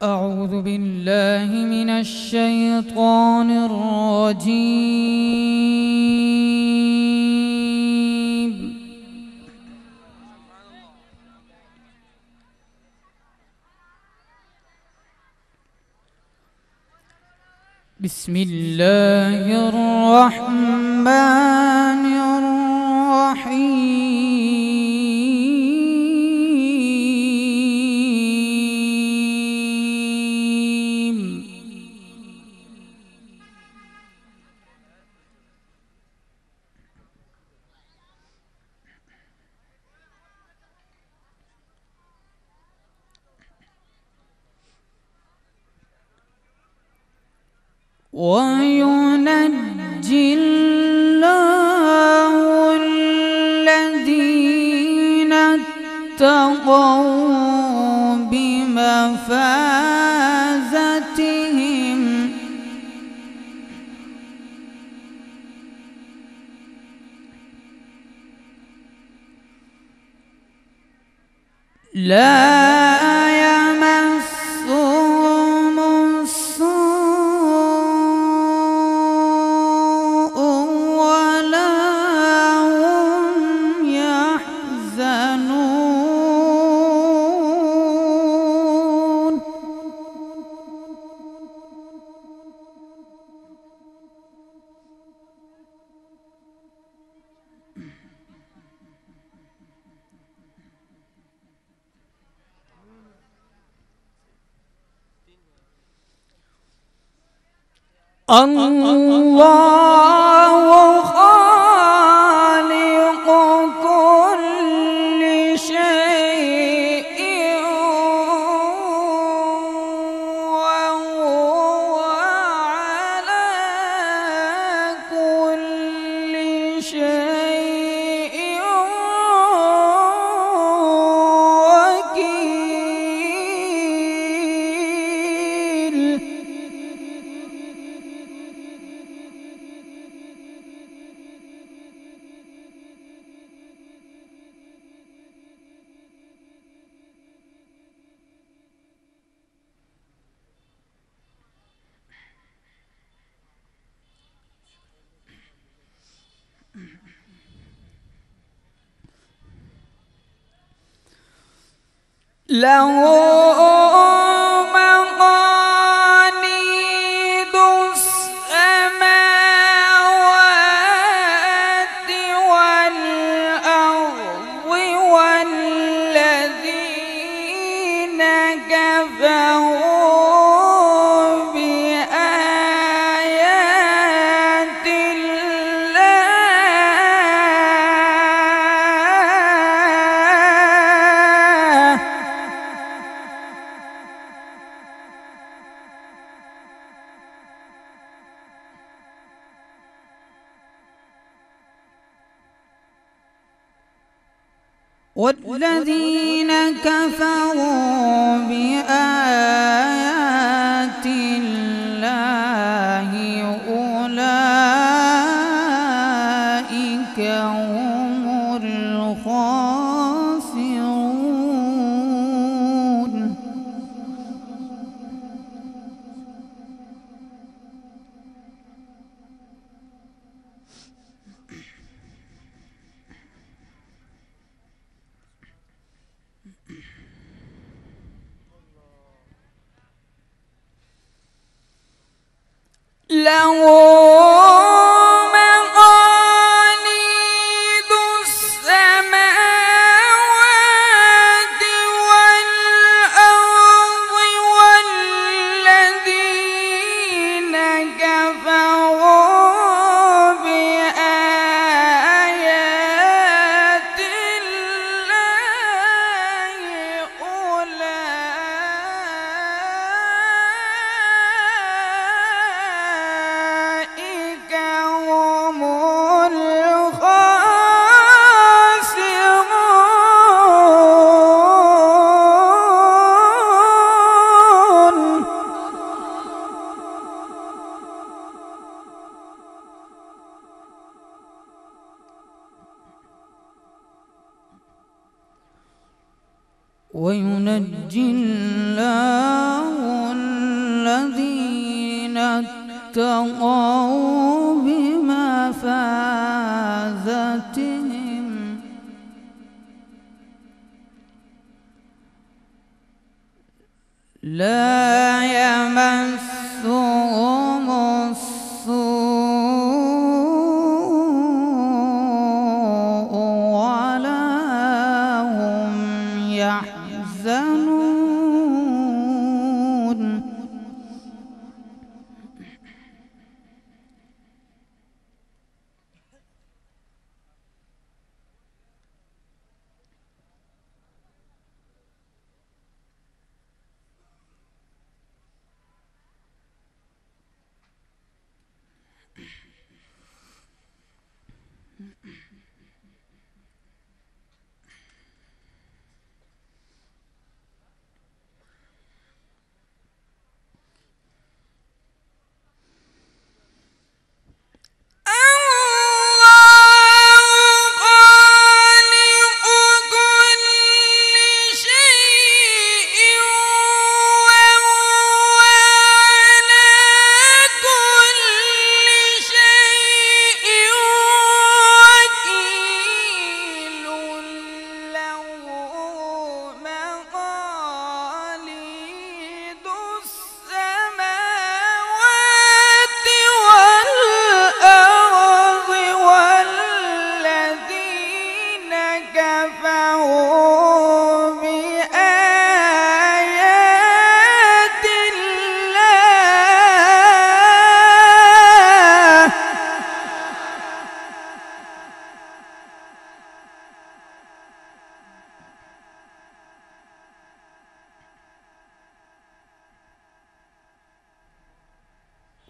أعوذ بالله من الشيطان الرجيم. بسم الله الرحمن الرحيم. وينجي الله الذين اتقوا بمفازتهم لا يمسهم السوء ولا هم يحزنون. الله خالق كل شيء وهو على كل شيء وكيل. له مقاليد السماوات والأرض والذين كفروا بآيات الله والذين كفروا بآيات الله أولئك هم الخاسرون. له مقاليد السماوات والأرض والذين كفروا بآيات الله أولئك هم الخاسرون. وينجي الله اتقوا بمفازتهم لا يمسهم السوء ولا هم يحزنون.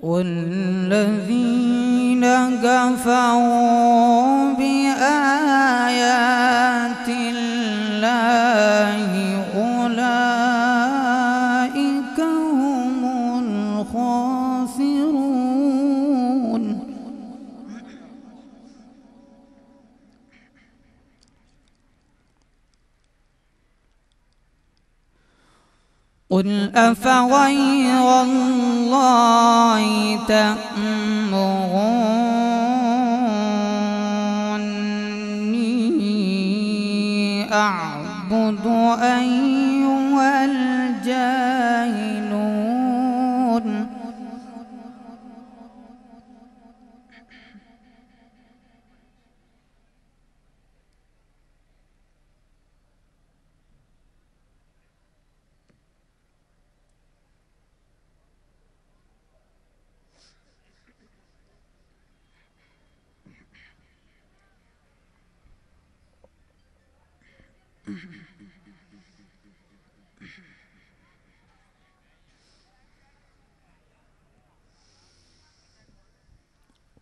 والذين كفروا بآيات الله أولئك هم الخاسرون. قل أفغير الله تأمروني أعبد أيها الجاهلون.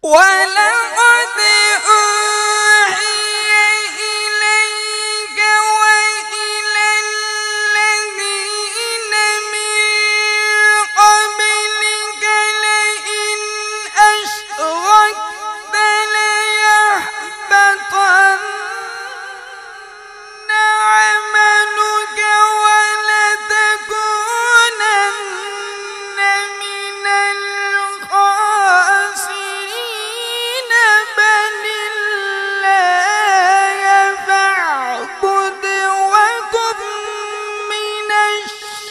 ولقد أوحي إليك وإلى الذين من قبلك لئن أشركت ليحبطن عملك ولتكونن من الخاسرين. بل الله فاعبد وكن من الشاكرين.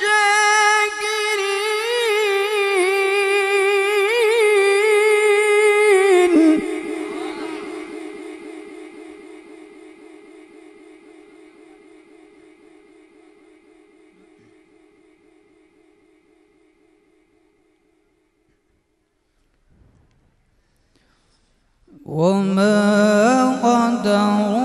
وما قدر